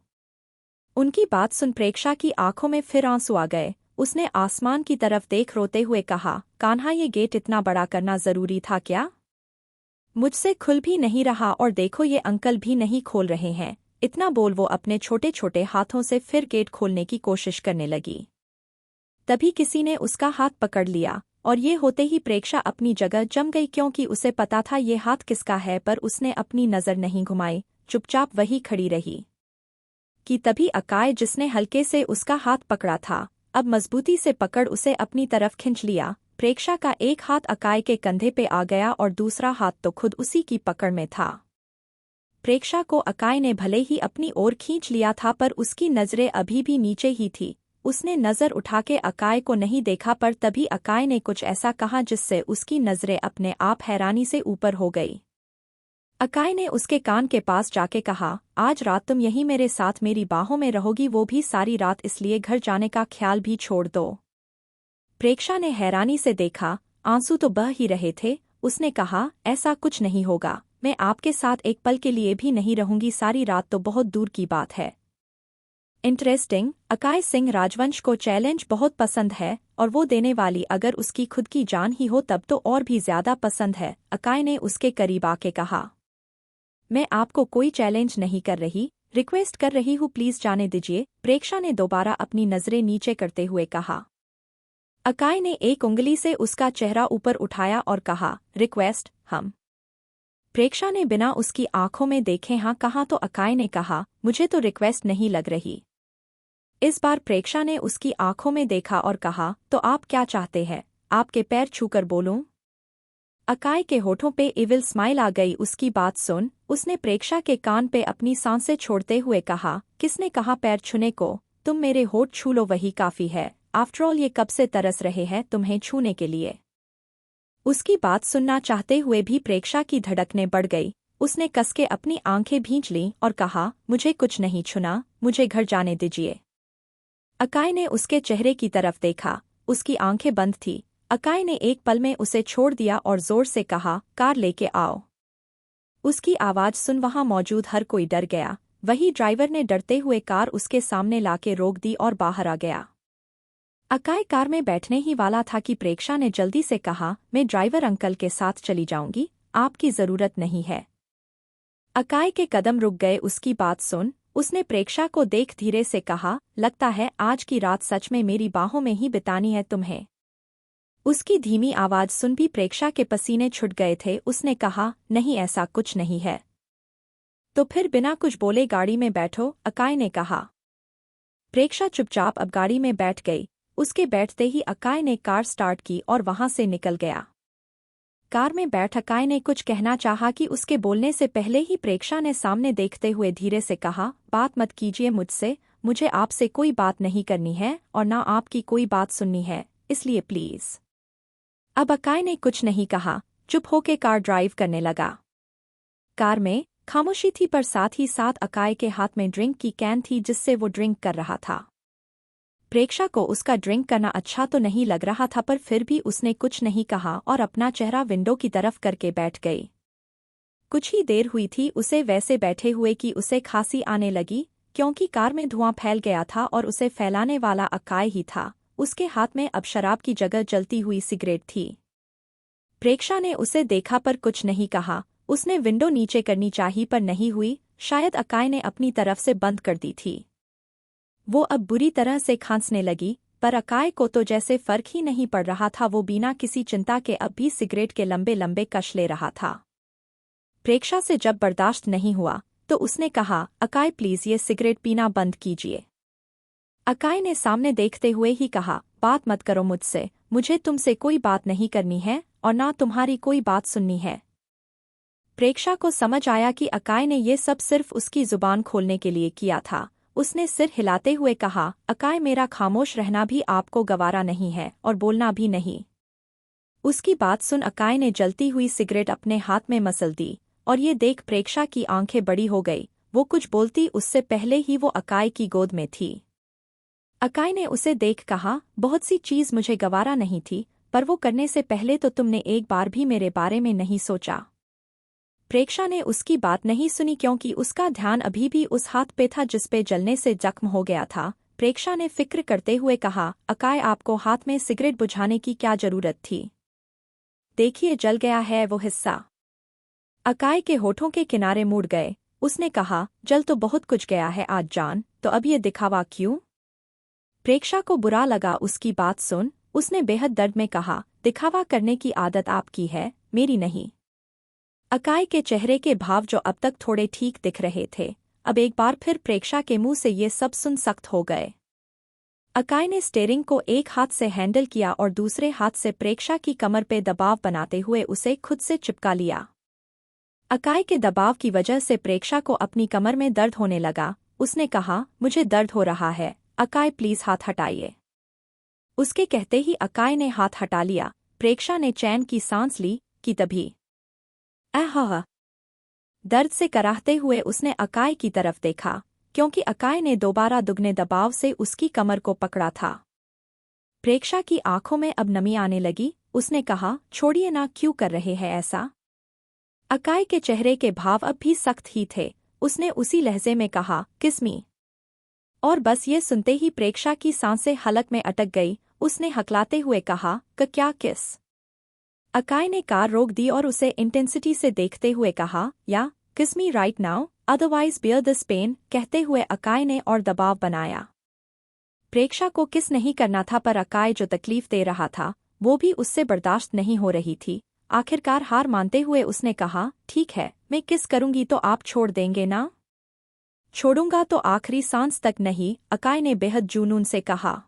उनकी बात सुन प्रेक्षा की आंखों में फिर आंसू आ गए। उसने आसमान की तरफ देख रोते हुए कहा, कान्हा ये गेट इतना बड़ा करना जरूरी था क्या? मुझसे खुल भी नहीं रहा और देखो ये अंकल भी नहीं खोल रहे हैं। इतना बोल वो अपने छोटे छोटे हाथों से फिर गेट खोलने की कोशिश करने लगी। तभी किसी ने उसका हाथ पकड़ लिया और ये होते ही प्रेक्षा अपनी जगह जम गई, क्योंकि उसे पता था ये हाथ किसका है, पर उसने अपनी नज़र नहीं घुमाई, चुपचाप वही खड़ी रही। कि तभी अकाय, जिसने हल्के से उसका हाथ पकड़ा था, अब मजबूती से पकड़ उसे अपनी तरफ खींच लिया। प्रेक्षा का एक हाथ अकाय के कंधे पे आ गया और दूसरा हाथ तो खुद उसी की पकड़ में था। प्रेक्षा को अकाय ने भले ही अपनी ओर खींच लिया था पर उसकी नजरें अभी भी नीचे ही थी। उसने नजर उठा के अकाय को नहीं देखा, पर तभी अकाय ने कुछ ऐसा कहा जिससे उसकी नजरें अपने आप हैरानी से ऊपर हो गई। अकाय ने उसके कान के पास जाके कहा, आज रात तुम यहीं मेरे साथ मेरी बाहों में रहोगी, वो भी सारी रात, इसलिए घर जाने का ख्याल भी छोड़ दो। प्रेक्षा ने हैरानी से देखा, आंसू तो बह ही रहे थे। उसने कहा, ऐसा कुछ नहीं होगा, मैं आपके साथ एक पल के लिए भी नहीं रहूंगी, सारी रात तो बहुत दूर की बात है। इंटरेस्टिंग, अकाय सिंह राजवंश को चैलेंज बहुत पसंद है और वो देने वाली अगर उसकी खुद की जान ही हो तब तो और भी ज्यादा पसंद है। अकाय ने उसके करीब आके कहा, मैं आपको कोई चैलेंज नहीं कर रही, रिक्वेस्ट कर रही हूँ, प्लीज जाने दीजिए। प्रेक्षा ने दोबारा अपनी नजरें नीचे करते हुए कहा। अकाय ने एक उंगली से उसका चेहरा ऊपर उठाया और कहा, रिक्वेस्ट, हम? प्रेक्षा ने बिना उसकी आंखों में देखे हाँ कहा तो अकाय ने कहा, मुझे तो रिक्वेस्ट नहीं लग रही। इस बार प्रेक्षा ने उसकी आंखों में देखा और कहा, तो आप क्या चाहते हैं, आपके पैर छूकर बोलूं? अकाय के होठों पे इविल स्माइल आ गई। उसकी बात सुन उसने प्रेक्षा के कान पे अपनी सांसें छोड़ते हुए कहा, किसने कहा पैर छूने को, तुम मेरे होठ छू लो वही काफी है, आफ्टरऑल ये कब से तरस रहे हैं तुम्हें छूने के लिए। उसकी बात सुनना चाहते हुए भी प्रेक्षा की धड़कनें बढ़ गई। उसने कसके अपनी आंखें भींच लीं और कहा, मुझे कुछ नहीं छूना, मुझे घर जाने दीजिए। अकाय ने उसके चेहरे की तरफ देखा, उसकी आंखें बंद थी। अकाय ने एक पल में उसे छोड़ दिया और जोर से कहा, कार लेके आओ। उसकी आवाज सुन वहां मौजूद हर कोई डर गया। वही ड्राइवर ने डरते हुए कार उसके सामने लाके रोक दी और बाहर आ गया। अकाय कार में बैठने ही वाला था कि प्रेक्षा ने जल्दी से कहा, मैं ड्राइवर अंकल के साथ चली जाऊंगी, आपकी जरूरत नहीं है। अकाय के कदम रुक गए। उसकी बात सुन उसने प्रेक्षा को देख धीरे से कहा, लगता है आज की रात सच में मेरी बाहों में ही बितानी है तुम्हें। उसकी धीमी आवाज सुन भी प्रेक्षा के पसीने छूट गए थे। उसने कहा, नहीं ऐसा कुछ नहीं है। तो फिर बिना कुछ बोले गाड़ी में बैठो, अकाय ने कहा। प्रेक्षा चुपचाप अब गाड़ी में बैठ गई। उसके बैठते ही अकाय ने कार स्टार्ट की और वहां से निकल गया। कार में बैठ अकाय ने कुछ कहना चाहा कि उसके बोलने से पहले ही प्रेक्षा ने सामने देखते हुए धीरे से कहा, बात मत कीजिए मुझसे, मुझे आपसे कोई बात नहीं करनी है और ना आपकी कोई बात सुननी है, इसलिए प्लीज। अब अकाय ने कुछ नहीं कहा, चुप होके कार ड्राइव करने लगा। कार में खामोशी थी पर साथ ही साथ अकाय के हाथ में ड्रिंक की कैन थी जिससे वो ड्रिंक कर रहा था। प्रेक्षा को उसका ड्रिंक करना अच्छा तो नहीं लग रहा था पर फिर भी उसने कुछ नहीं कहा और अपना चेहरा विंडो की तरफ करके बैठ गई। कुछ ही देर हुई थी उसे वैसे बैठे हुए कि उसे खांसी आने लगी, क्योंकि कार में धुआं फैल गया था और उसे फैलाने वाला अकाय ही था। उसके हाथ में अब शराब की जगह जलती हुई सिगरेट थी। प्रेक्षा ने उसे देखा पर कुछ नहीं कहा। उसने विंडो नीचे करनी चाहिए पर नहीं हुई, शायद अकाय ने अपनी तरफ से बंद कर दी थी। वो अब बुरी तरह से खांसने लगी, पर अकाय को तो जैसे फर्क ही नहीं पड़ रहा था। वो बिना किसी चिंता के अब भी सिगरेट के लंबे लंबे कश ले रहा था। प्रेक्षा से जब बर्दाश्त नहीं हुआ तो उसने कहा, अकाय प्लीज ये सिगरेट पीना बंद कीजिए। अकाय ने सामने देखते हुए ही कहा, बात मत करो मुझसे, मुझे तुमसे कोई बात नहीं करनी है और ना तुम्हारी कोई बात सुननी है। प्रेक्षा को समझ आया कि अकाय ने ये सब सिर्फ उसकी जुबान खोलने के लिए किया था। उसने सिर हिलाते हुए कहा, अकाय मेरा खामोश रहना भी आपको गवारा नहीं है और बोलना भी नहीं। उसकी बात सुन अकाय ने जलती हुई सिगरेट अपने हाथ में मसल दी और ये देख प्रेक्षा की आंखें बड़ी हो गई। वो कुछ बोलती उससे पहले ही वो अकाय की गोद में थी। अकाय ने उसे देख कहा, बहुत सी चीज मुझे गवारा नहीं थी, पर वो करने से पहले तो तुमने एक बार भी मेरे बारे में नहीं सोचा। प्रेक्षा ने उसकी बात नहीं सुनी क्योंकि उसका ध्यान अभी भी उस हाथ पे था जिस पे जलने से जख्म हो गया था। प्रेक्षा ने फिक्र करते हुए कहा, अकाय आपको हाथ में सिगरेट बुझाने की क्या जरूरत थी? देखिए जल गया है वो हिस्सा। अकाय के होठों के किनारे मुड़ गए। उसने कहा, जल तो बहुत कुछ गया है आज जान, तो अब ये दिखावा क्यों? प्रेक्षा को बुरा लगा उसकी बात सुन। उसने बेहद दर्द में कहा, दिखावा करने की आदत आपकी है, मेरी नहीं। अकाय के चेहरे के भाव जो अब तक थोड़े ठीक दिख रहे थे, अब एक बार फिर प्रेक्षा के मुंह से ये सब सुन सख्त हो गए। अकाय ने स्टीयरिंग को एक हाथ से हैंडल किया और दूसरे हाथ से प्रेक्षा की कमर पे दबाव बनाते हुए उसे खुद से चिपका लिया। अकाय के दबाव की वजह से प्रेक्षा को अपनी कमर में दर्द होने लगा। उसने कहा, मुझे दर्द हो रहा है, अकाय प्लीज हाथ हटाइए। उसके कहते ही अकाय ने हाथ हटा लिया। प्रेक्षा ने चैन की सांस ली कि तभी आहा! दर्द से कराहते हुए उसने अकाय की तरफ देखा, क्योंकि अकाय ने दोबारा दुगने दबाव से उसकी कमर को पकड़ा था। प्रेक्षा की आंखों में अब नमी आने लगी। उसने कहा, छोड़िए ना, क्यों कर रहे हैं ऐसा? अकाय के चेहरे के भाव अब भी सख्त ही थे। उसने उसी लहजे में कहा, किस मी? और बस ये सुनते ही प्रेक्षा की सांसें हलक में अटक गई। उसने हकलाते हुए कहा, क्या किस? अकाय ने कार रोक दी और उसे इंटेंसिटी से देखते हुए कहा, या kiss me right now, otherwise bear this pen. कहते हुए अकाय ने और दबाव बनाया। प्रेक्षा को किस नहीं करना था, पर अकाय जो तकलीफ दे रहा था वो भी उससे बर्दाश्त नहीं हो रही थी। आखिरकार हार मानते हुए उसने कहा, ठीक है, मैं किस करूंगी तो आप छोड़ देंगे ना? छोड़ूंगा तो आखिरी सांस तक नहीं, अकाय ने बेहद जुनून से कहा।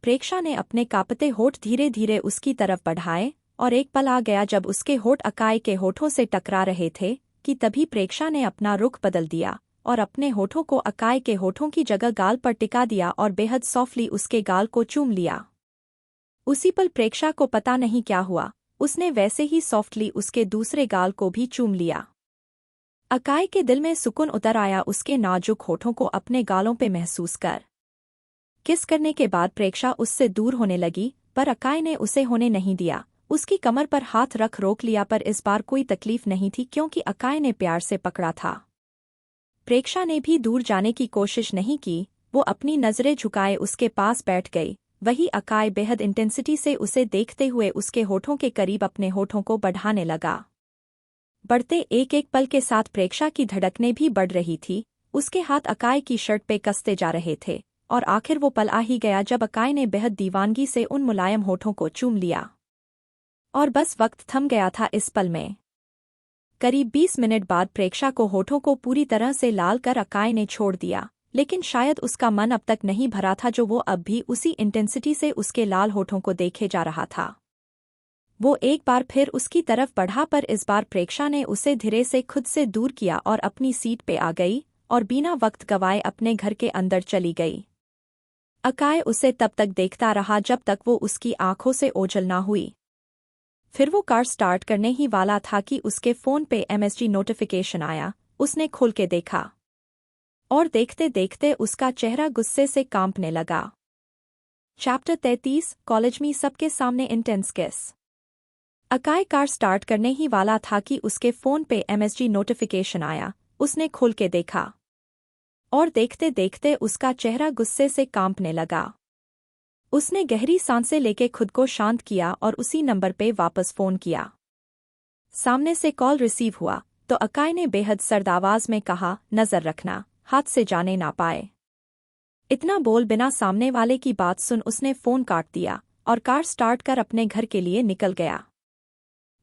प्रेक्षा ने अपने कांपते होठ धीरे धीरे उसकी तरफ बढ़ाए और एक पल आ गया जब उसके होठ अकाय के होठों से टकरा रहे थे कि तभी प्रेक्षा ने अपना रुख बदल दिया और अपने होठों को अकाय के होठों की जगह गाल पर टिका दिया और बेहद सॉफ्टली उसके गाल को चूम लिया। उसी पल प्रेक्षा को पता नहीं क्या हुआ, उसने वैसे ही सॉफ्टली उसके दूसरे गाल को भी चूम लिया। अकाय के दिल में सुकून उतर आया उसके नाजुक होठों को अपने गालों पे महसूस कर। किस करने के बाद प्रेक्षा उससे दूर होने लगी, पर अकाय ने उसे होने नहीं दिया। उसकी कमर पर हाथ रख रोक लिया, पर इस बार कोई तकलीफ नहीं थी क्योंकि अकाय ने प्यार से पकड़ा था। प्रेक्षा ने भी दूर जाने की कोशिश नहीं की। वो अपनी नजरें झुकाए उसके पास बैठ गई। वही अकाय बेहद इंटेंसिटी से उसे देखते हुए उसके होठों के करीब अपने होठों को बढ़ाने लगा। बढ़ते एक एक पल के साथ प्रेक्षा की धड़कनें भी बढ़ रही थी। उसके हाथ अकाय की शर्ट पे कसते जा रहे थे और आखिर वो पल आ ही गया जब अकाय ने बेहद दीवानगी से उन मुलायम होठों को चूम लिया। और बस वक्त थम गया था इस पल में। करीब 20 मिनट बाद प्रेक्षा को होठों को पूरी तरह से लाल कर अकाय ने छोड़ दिया, लेकिन शायद उसका मन अब तक नहीं भरा था जो वो अब भी उसी इंटेंसिटी से उसके लाल होठों को देखे जा रहा था। वो एक बार फिर उसकी तरफ बढ़ा, पर इस बार प्रेक्षा ने उसे धीरे से खुद से दूर किया और अपनी सीट पे आ गई और बिना वक्त गवाए अपने घर के अंदर चली गई। अकाय उसे तब तक देखता रहा जब तक वो उसकी आंखों से ओझल ना हुई। फिर वो कार स्टार्ट करने ही वाला था कि उसके फोन पे MSG नोटिफिकेशन आया। उसने खोल के देखा और देखते देखते उसका चेहरा गुस्से से कांपने लगा। चैप्टर 33 कॉलेज में सबके सामने इंटेंस किस। अकाय कार स्टार्ट करने ही वाला था कि उसके फोन पे MSG नोटिफिकेशन आया। उसने खोल के देखा और देखते देखते उसका चेहरा गुस्से से कांपने लगा। उसने गहरी सांसें लेके खुद को शांत किया और उसी नंबर पे वापस फोन किया। सामने से कॉल रिसीव हुआ तो अकाय ने बेहद सर्द आवाज में कहा, नजर रखना, हाथ से जाने ना पाए। इतना बोल बिना सामने वाले की बात सुन उसने फोन काट दिया और कार स्टार्ट कर अपने घर के लिए निकल गया।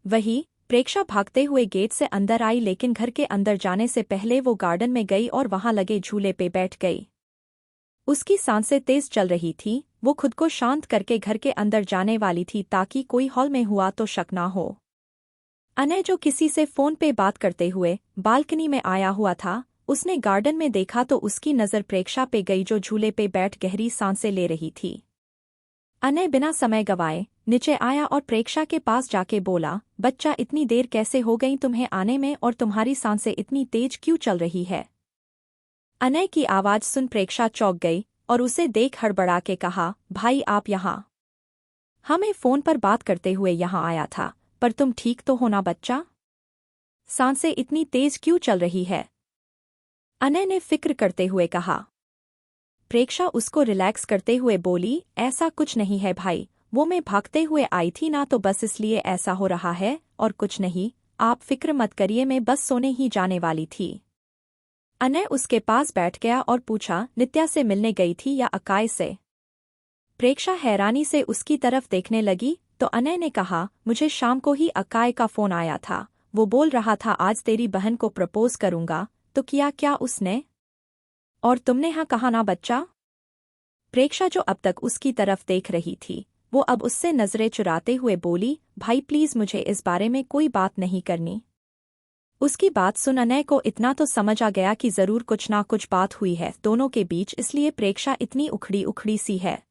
वही प्रेक्षा भागते हुए गेट से अंदर आई, लेकिन घर के अंदर जाने से पहले वो गार्डन में गई और वहां लगे झूले पे बैठ गई। उसकी सांसें तेज चल रही थी। वो खुद को शांत करके घर के अंदर जाने वाली थी ताकि कोई हॉल में हुआ तो शक ना हो। अनय जो किसी से फोन पे बात करते हुए बालकनी में आया हुआ था, उसने गार्डन में देखा तो उसकी नज़र प्रेक्षा पे गई जो झूले पे बैठ गहरी सांसें ले रही थी। अनय बिना समय गवाए नीचे आया और प्रेक्षा के पास जाके बोला, बच्चा इतनी देर कैसे हो गई तुम्हें आने में और तुम्हारी सांसें इतनी तेज क्यों चल रही है? अनय की आवाज सुन प्रेक्षा चौंक गई और उसे देख हड़बड़ा के कहा, भाई आप यहाँ? हमें फोन पर बात करते हुए यहाँ आया था, पर तुम ठीक तो हो ना बच्चा? सांसें इतनी तेज क्यों चल रही है? अनय ने फिक्र करते हुए कहा। प्रेक्षा उसको रिलैक्स करते हुए बोली, ऐसा कुछ नहीं है भाई, वो मैं भागते हुए आई थी ना तो बस इसलिए ऐसा हो रहा है और कुछ नहीं, आप फिक्र मत करिए, मैं बस सोने ही जाने वाली थी। अनय उसके पास बैठ गया और पूछा, नित्या से मिलने गई थी या अकाय से? प्रेक्षा हैरानी से उसकी तरफ देखने लगी तो अनय ने कहा, मुझे शाम को ही अकाय का फोन आया था, वो बोल रहा था आज तेरी बहन को प्रपोज करूंगा, तो किया क्या उसने? और तुमने हाँ कहा ना बच्चा? प्रेक्षा जो अब तक उसकी तरफ देख रही थी, वो अब उससे नजरें चुराते हुए बोली, भाई प्लीज मुझे इस बारे में कोई बात नहीं करनी। उसकी बात सुन अनय को इतना तो समझ आ गया कि जरूर कुछ ना कुछ बात हुई है दोनों के बीच, इसलिए प्रेक्षा इतनी उखड़ी उखड़ी सी है।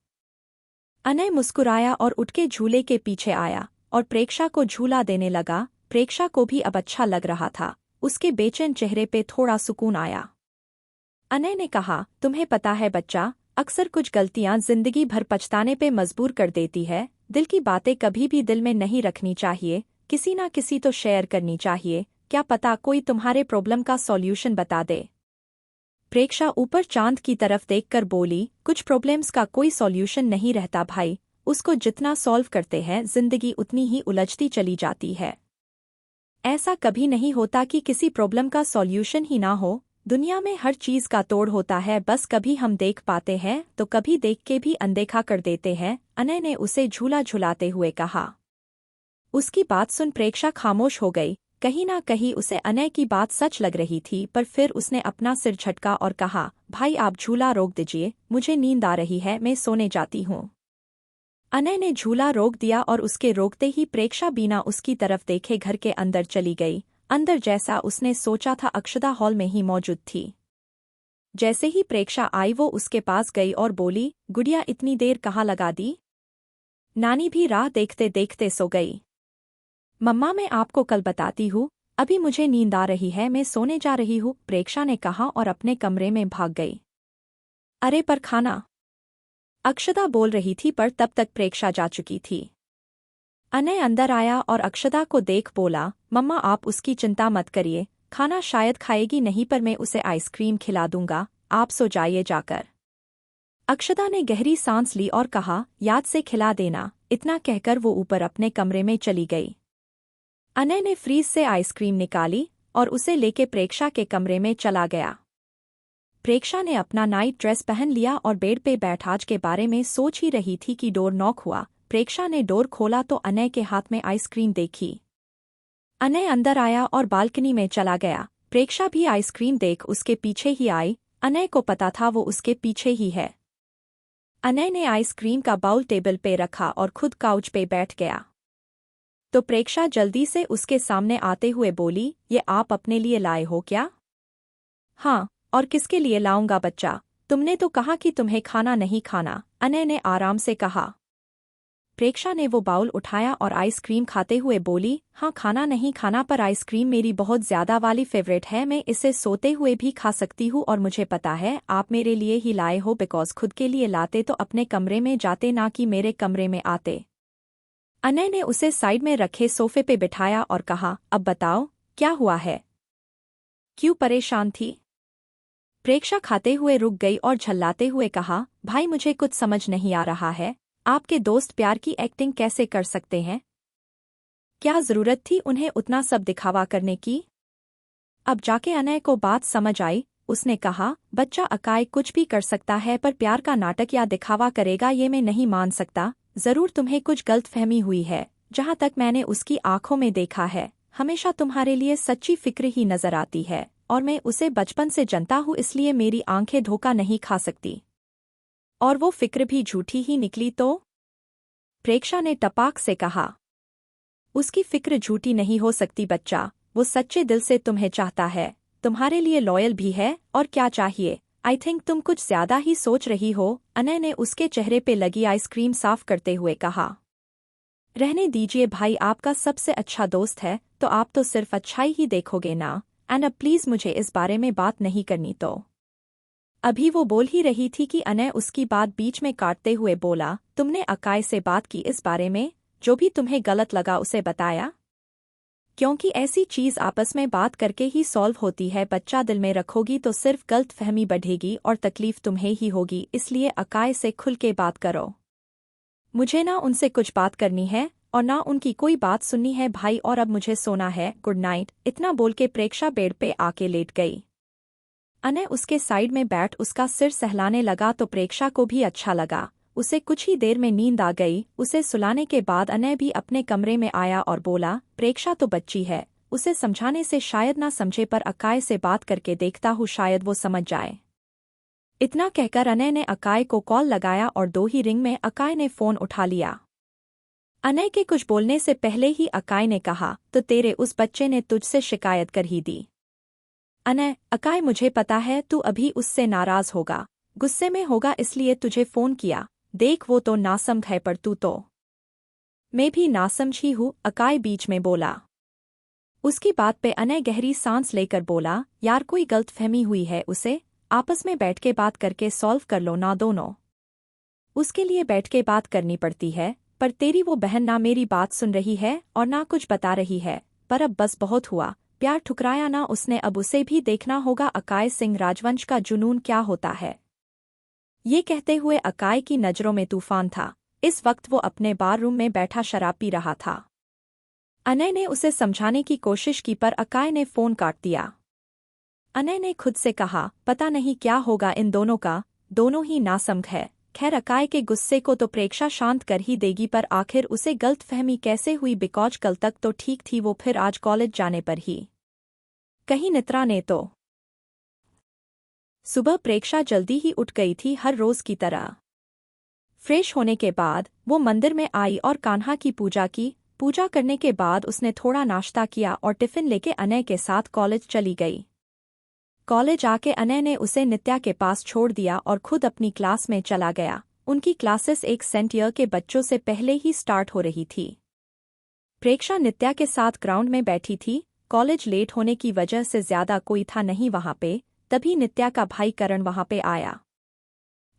अनय मुस्कुराया और उठ के झूले के पीछे आया और प्रेक्षा को झूला देने लगा। प्रेक्षा को भी अब अच्छा लग रहा था, उसके बेचैन चेहरे पे थोड़ा सुकून आया। अनय ने कहा, तुम्हें पता है बच्चा, अक्सर कुछ गलतियां जिंदगी भर पछताने पे मजबूर कर देती है। दिल की बातें कभी भी दिल में नहीं रखनी चाहिए, किसी ना किसी तो शेयर करनी चाहिए, क्या पता कोई तुम्हारे प्रॉब्लम का सॉल्यूशन बता दे। प्रेक्षा ऊपर चांद की तरफ देखकर बोली, कुछ प्रॉब्लम्स का कोई सॉल्यूशन नहीं रहता भाई, उसको जितना सॉल्व करते हैं जिंदगी उतनी ही उलझती चली जाती है। ऐसा कभी नहीं होता कि किसी प्रॉब्लम का सॉल्यूशन ही ना हो, दुनिया में हर चीज का तोड़ होता है, बस कभी हम देख पाते हैं तो कभी देख के भी अनदेखा कर देते हैं। अनय ने उसे झूला झुलाते हुए कहा। उसकी बात सुन प्रेक्षा खामोश हो गई, कहीं ना कहीं उसे अनय की बात सच लग रही थी, पर फिर उसने अपना सिर झटका और कहा, भाई आप झूला रोक दीजिए, मुझे नींद आ रही है, मैं सोने जाती हूँ। अनय ने झूला रोक दिया और उसके रोकते ही प्रेक्षा बिना उसकी तरफ देखे घर के अंदर चली गई। अंदर जैसा उसने सोचा था अक्षदा हॉल में ही मौजूद थी। जैसे ही प्रेक्षा आई वो उसके पास गई और बोली, गुड़िया इतनी देर कहाँ लगा दी? नानी भी राह देखते देखते सो गई। मम्मा मैं आपको कल बताती हूँ, अभी मुझे नींद आ रही है, मैं सोने जा रही हूँ, प्रेक्षा ने कहा और अपने कमरे में भाग गई। अरे पर खाना? अक्षदा बोल रही थी पर तब तक प्रेक्षा जा चुकी थी। अनय अंदर आया और अक्षदा को देख बोला, मम्मा आप उसकी चिंता मत करिए, खाना शायद खाएगी नहीं पर मैं उसे आइसक्रीम खिला दूंगा, आप सो जाइए जाकर। अक्षदा ने गहरी सांस ली और कहा, याद से खिला देना। इतना कहकर वो ऊपर अपने कमरे में चली गई। अनय ने फ्रीज से आइसक्रीम निकाली और उसे लेके प्रेक्षा के कमरे में चला गया। प्रेक्षा ने अपना नाइट ड्रेस पहन लिया और बेड पे बैठ आज के बारे में सोच ही रही थी कि डोर नॉक हुआ। प्रेक्षा ने डोर खोला तो अनय के हाथ में आइसक्रीम देखी। अनय अंदर आया और बालकनी में चला गया। प्रेक्षा भी आइसक्रीम देख उसके पीछे ही आई। अनय को पता था वो उसके पीछे ही है। अनय ने आइसक्रीम का बाउल टेबल पे रखा और खुद काउच पे बैठ गया। तो प्रेक्षा जल्दी से उसके सामने आते हुए बोली, ये आप अपने लिए लाए हो क्या? हाँ, और किसके लिए लाऊंगा बच्चा, तुमने तो कहा कि तुम्हें खाना नहीं खाना, अनय ने आराम से कहा। प्रेक्षा ने वो बाउल उठाया और आइसक्रीम खाते हुए बोली, हाँ खाना नहीं खाना पर आइसक्रीम मेरी बहुत ज्यादा वाली फेवरेट है, मैं इसे सोते हुए भी खा सकती हूँ और मुझे पता है आप मेरे लिए ही लाए हो, बिकॉज खुद के लिए लाते तो अपने कमरे में जाते ना कि मेरे कमरे में आते। अनय ने उसे साइड में रखे सोफे पे बिठाया और कहा, अब बताओ क्या हुआ है, क्यों परेशान थी? प्रेक्षा खाते हुए रुक गई और झल्लाते हुए कहा, भाई मुझे कुछ समझ नहीं आ रहा है, आपके दोस्त प्यार की एक्टिंग कैसे कर सकते हैं? क्या जरूरत थी उन्हें उतना सब दिखावा करने की? अब जाके अनय को बात समझ आई। उसने कहा, बच्चा अकाय कुछ भी कर सकता है पर प्यार का नाटक या दिखावा करेगा ये मैं नहीं मान सकता। जरूर तुम्हें कुछ गलतफहमी हुई है, जहां तक मैंने उसकी आंखों में देखा है हमेशा तुम्हारे लिए सच्ची फिक्र ही नजर आती है और मैं उसे बचपन से जानता हूँ, इसलिए मेरी आंखें धोखा नहीं खा सकती। और वो फिक्र भी झूठी ही निकली तो? प्रेक्षा ने टपाक से कहा। उसकी फिक्र झूठी नहीं हो सकती बच्चा, वो सच्चे दिल से तुम्हें चाहता है, तुम्हारे लिए लॉयल भी है, और क्या चाहिए। आई थिंक तुम कुछ ज्यादा ही सोच रही हो, अनय ने उसके चेहरे पे लगी आइसक्रीम साफ करते हुए कहा। रहने दीजिए भाई, आपका सबसे अच्छा दोस्त है तो आप तो सिर्फ अच्छाई ही देखोगे ना। एंड अब प्लीज मुझे इस बारे में बात नहीं करनी तो। अभी वो बोल ही रही थी कि अनय उसकी बात बीच में काटते हुए बोला, तुमने अकाय से बात की इस बारे में? जो भी तुम्हें गलत लगा उसे बताया? क्योंकि ऐसी चीज आपस में बात करके ही सॉल्व होती है, बच्चा दिल में रखोगी तो सिर्फ गलतफहमी बढ़ेगी और तकलीफ तुम्हें ही होगी, इसलिए अकाय से खुल के बात करो। मुझे ना उनसे कुछ बात करनी है और ना उनकी कोई बात सुननी है भाई, और अब मुझे सोना है, गुड नाइट। इतना बोल के प्रेक्षा बेड पे आके लेट गई। अनय उसके साइड में बैठ उसका सिर सहलाने लगा तो प्रेक्षा को भी अच्छा लगा। उसे कुछ ही देर में नींद आ गई। उसे सुलाने के बाद अनय भी अपने कमरे में आया और बोला, प्रेक्षा तो बच्ची है, उसे समझाने से शायद ना समझे, पर अकाय से बात करके देखता हूँ, शायद वो समझ जाए। इतना कहकर अनय ने अकाय को कॉल लगाया और 2 ही रिंग में अकाय ने फोन उठा लिया। अनय के कुछ बोलने से पहले ही अकाय ने कहा, तो तेरे उस बच्चे ने तुझसे शिकायत कर ही दी। अनय, अकाय मुझे पता है तू अभी उससे नाराज होगा, गुस्से में होगा, इसलिए तुझे फोन किया। देख वो तो नासमझ है, पर तू तो। मैं भी नासमझ ही हूँ, अकाय बीच में बोला। उसकी बात पे अनय गहरी सांस लेकर बोला, यार कोई गलतफहमी हुई है उसे, आपस में बैठ के बात करके सॉल्व कर लो ना दोनों। उसके लिए बैठ के बात करनी पड़ती है, पर तेरी वो बहन ना मेरी बात सुन रही है और ना कुछ बता रही है। पर अब बस बहुत हुआ, प्यार ठुकराया ना उसने, अब उसे भी देखना होगा अकाय सिंह राजवंश का जुनून क्या होता है। ये कहते हुए अकाय की नजरों में तूफान था। इस वक्त वो अपने बार रूम में बैठा शराब पी रहा था। अनय ने उसे समझाने की कोशिश की पर अकाय ने फोन काट दिया। अनय ने खुद से कहा, पता नहीं क्या होगा इन दोनों का, दोनों ही नासमझ है। खैर अकाय के गुस्से को तो प्रेक्षा शांत कर ही देगी, पर आखिर उसे गलतफहमी कैसे हुई, बिकॉज कल तक तो ठीक थी वो, फिर आज कॉलेज जाने पर ही कहीं नित्रा ने तो। सुबह प्रेक्षा जल्दी ही उठ गई थी, हर रोज की तरह। फ्रेश होने के बाद वो मंदिर में आई और कान्हा की पूजा की। पूजा करने के बाद उसने थोड़ा नाश्ता किया और टिफिन लेके अनय के साथ कॉलेज चली गई। कॉलेज आके अनय ने उसे नित्या के पास छोड़ दिया और खुद अपनी क्लास में चला गया। उनकी क्लासेस एक सेंट ईयर के बच्चों से पहले ही स्टार्ट हो रही थी। प्रेक्षा नित्या के साथ ग्राउंड में बैठी थी। कॉलेज लेट होने की वजह से ज्यादा कोई था नहीं वहां पे। तभी नित्या का भाई करण वहां पे आया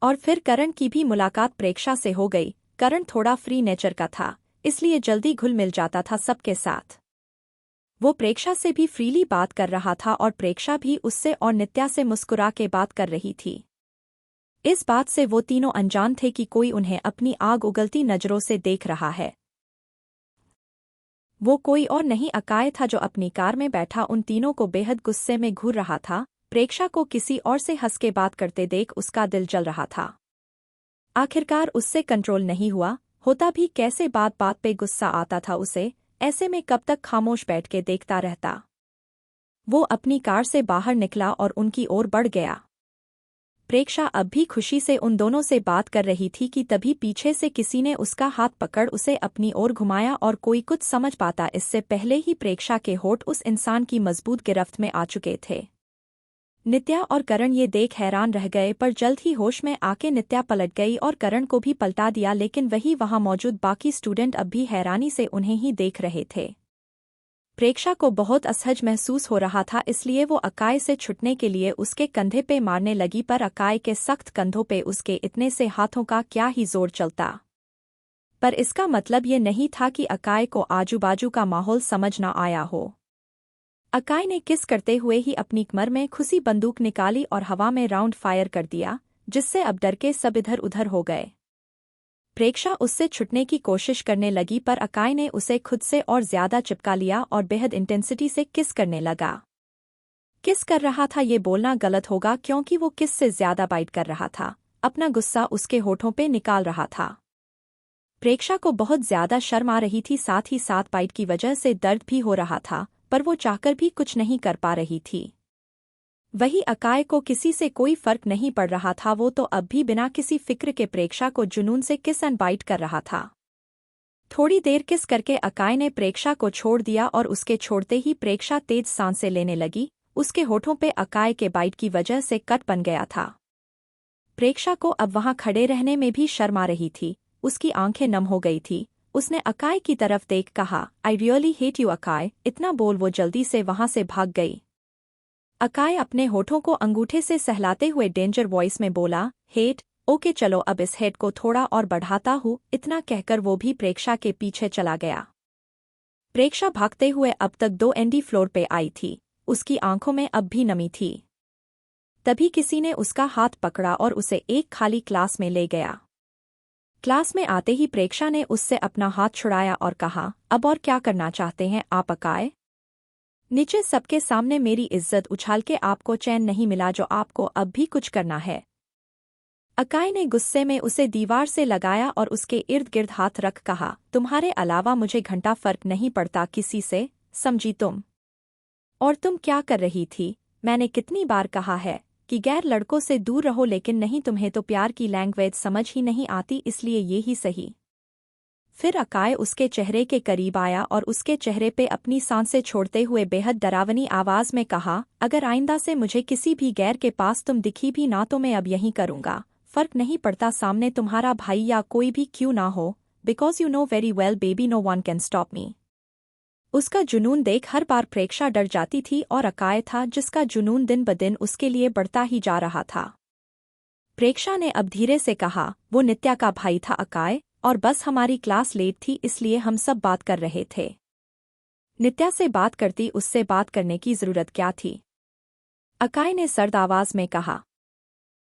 और फिर करण की भी मुलाकात प्रेक्षा से हो गई। करण थोड़ा फ्री नेचर का था, इसलिए जल्दी घुल मिल जाता था सबके साथ। वो प्रेक्षा से भी फ्रीली बात कर रहा था और प्रेक्षा भी उससे और नित्या से मुस्कुरा के बात कर रही थी। इस बात से वो तीनों अनजान थे कि कोई उन्हें अपनी आग उगलती नजरों से देख रहा है। वो कोई और नहीं अकाय था, जो अपनी कार में बैठा उन तीनों को बेहद गुस्से में घूर रहा था। प्रेक्षा को किसी और से हंस के बात करते देख उसका दिल जल रहा था। आखिरकार उससे कंट्रोल नहीं हुआ, होता भी कैसे, बात बात पे गुस्सा आता था उसे। ऐसे में कब तक खामोश बैठ के देखता रहता। वो अपनी कार से बाहर निकला और उनकी ओर बढ़ गया। प्रेक्षा अब भी खुशी से उन दोनों से बात कर रही थी कि तभी पीछे से किसी ने उसका हाथ पकड़ उसे अपनी ओर घुमाया और कोई कुछ समझ पाता इससे पहले ही प्रेक्षा के होठ उस इंसान की मजबूत गिरफ्त में आ चुके थे। नित्या और करण ये देख हैरान रह गए, पर जल्द ही होश में आके नित्या पलट गई और करण को भी पलटा दिया, लेकिन वही वहां मौजूद बाकी स्टूडेंट अब भी हैरानी से उन्हें ही देख रहे थे। प्रेक्षा को बहुत असहज महसूस हो रहा था, इसलिए वो अकाय से छुटने के लिए उसके कंधे पे मारने लगी, पर अकाय के सख्त कंधों पे उसके इतने से हाथों का क्या ही जोर चलता। पर इसका मतलब ये नहीं था कि अकाय को आजू बाजू का माहौल समझ न आया हो। अकाय ने किस करते हुए ही अपनी कमर में खुसी बंदूक निकाली और हवा में राउंड फायर कर दिया, जिससे अब डर के सब इधर उधर हो गए। प्रेक्षा उससे छुटने की कोशिश करने लगी, पर अकाय ने उसे खुद से और ज्यादा चिपका लिया और बेहद इंटेंसिटी से किस करने लगा। किस कर रहा था ये बोलना गलत होगा, क्योंकि वो किस से ज्यादा बाइट कर रहा था, अपना गुस्सा उसके होठों पे निकाल रहा था। प्रेक्षा को बहुत ज्यादा शर्म आ रही थी, साथ ही साथ बाइट की वजह से दर्द भी हो रहा था, पर वो चाहकर भी कुछ नहीं कर पा रही थी। वही अकाय को किसी से कोई फर्क नहीं पड़ रहा था, वो तो अब भी बिना किसी फिक्र के प्रेक्षा को जुनून से किस एंड बाइट कर रहा था। थोड़ी देर किस करके अकाय ने प्रेक्षा को छोड़ दिया और उसके छोड़ते ही प्रेक्षा तेज सांसें लेने लगी। उसके होठों पे अकाय के बाइट की वजह से कट बन गया था। प्रेक्षा को अब वहां खड़े रहने में भी शर्म आ रही थी, उसकी आंखें नम हो गई थी। उसने अकाय की तरफ देख कहा, आई रियली हेट यू अकाय। इतना बोल वो जल्दी से वहां से भाग गई। अकाय अपने होठों को अंगूठे से सहलाते हुए डेंजर वॉइस में बोला, हेट, ओके चलो अब इस हेट को थोड़ा और बढ़ाता हूँ। इतना कहकर वो भी प्रेक्षा के पीछे चला गया। प्रेक्षा भागते हुए अब तक 2 एंडी फ्लोर पे आई थी, उसकी आंखों में अब भी नमी थी। तभी किसी ने उसका हाथ पकड़ा और उसे एक खाली क्लास में ले गया। क्लास में आते ही प्रेक्षा ने उससे अपना हाथ छुड़ाया और कहा, अब और क्या करना चाहते हैं आप अकाय? नीचे सबके सामने मेरी इज्जत उछाल के आपको चैन नहीं मिला जो आपको अब भी कुछ करना है। अकाय ने गुस्से में उसे दीवार से लगाया और उसके इर्द गिर्द हाथ रख कहा, तुम्हारे अलावा मुझे घंटा फर्क नहीं पड़ता किसी से, समझी तुम? और तुम क्या कर रही थी? मैंने कितनी बार कहा है कि गैर लड़कों से दूर रहो, लेकिन नहीं, तुम्हें तो प्यार की लैंग्वेज समझ ही नहीं आती, इसलिए ये ही सही। फिर अकाय उसके चेहरे के करीब आया और उसके चेहरे पे अपनी सांसें छोड़ते हुए बेहद डरावनी आवाज में कहा, अगर आइंदा से मुझे किसी भी गैर के पास तुम दिखी भी ना तो मैं अब यहीं करूंगा। फर्क नहीं पड़ता सामने तुम्हारा भाई या कोई भी क्यों ना हो, because you know very well baby no one can stop me. उसका जुनून देख हर बार प्रेक्षा डर जाती थी और अकाय था जिसका जुनून दिन ब दिन उसके लिए बढ़ता ही जा रहा था। प्रेक्षा ने अब धीरे से कहा, वो नित्या का भाई था अकाय, और बस हमारी क्लास लेट थी इसलिए हम सब बात कर रहे थे। नित्या से बात करती, उससे बात करने की जरूरत क्या थी? अकाय ने सर्द आवाज में कहा।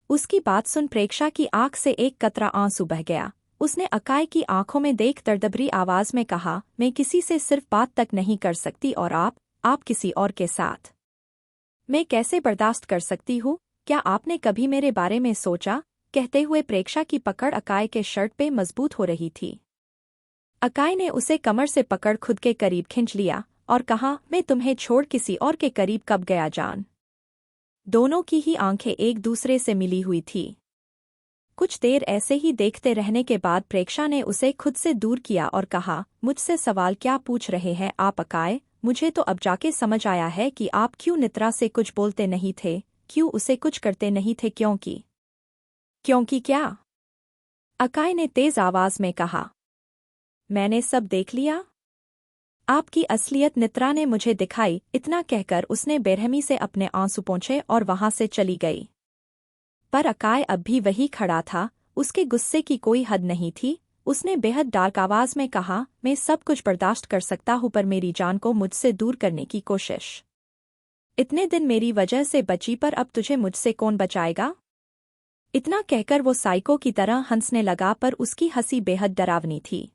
उसकी बात सुन प्रेक्षा की आंख से एक कतरा आंसू बह गया। उसने अकाय की आंखों में देख दर्दभरी आवाज में कहा, मैं किसी से सिर्फ बात तक नहीं कर सकती और आप किसी और के साथ। मैं कैसे बर्दाश्त कर सकती हूँ? क्या आपने कभी मेरे बारे में सोचा? कहते हुए प्रेक्षा की पकड़ अकाय के शर्ट पे मजबूत हो रही थी। अकाय ने उसे कमर से पकड़ खुद के करीब खींच लिया और कहा, मैं तुम्हें छोड़ किसी और के करीब कब गया जान? दोनों की ही आंखें एक दूसरे से मिली हुई थी। कुछ देर ऐसे ही देखते रहने के बाद प्रेक्षा ने उसे खुद से दूर किया और कहा, मुझसे सवाल क्या पूछ रहे हैं आप अकाय? मुझे तो अब जाके समझ आया है कि आप क्यों नित्रा से कुछ बोलते नहीं थे, क्यों उसे कुछ करते नहीं थे। क्योंकि क्या? अकाय ने तेज आवाज में कहा। मैंने सब देख लिया। आपकी असलियत नित्रा ने मुझे दिखाई। इतना कहकर उसने बेरहमी से अपने आंसू पोंछे और वहां से चली गई। पर अकाय अब भी वही खड़ा था, उसके गुस्से की कोई हद नहीं थी। उसने बेहद डार्क आवाज में कहा, मैं सब कुछ बर्दाश्त कर सकता हूँ पर मेरी जान को मुझसे दूर करने की कोशिश। इतने दिन मेरी वजह से बची पर अब तुझे मुझसे कौन बचाएगा? इतना कहकर वो साइको की तरह हंसने लगा पर उसकी हंसी बेहद डरावनी थी।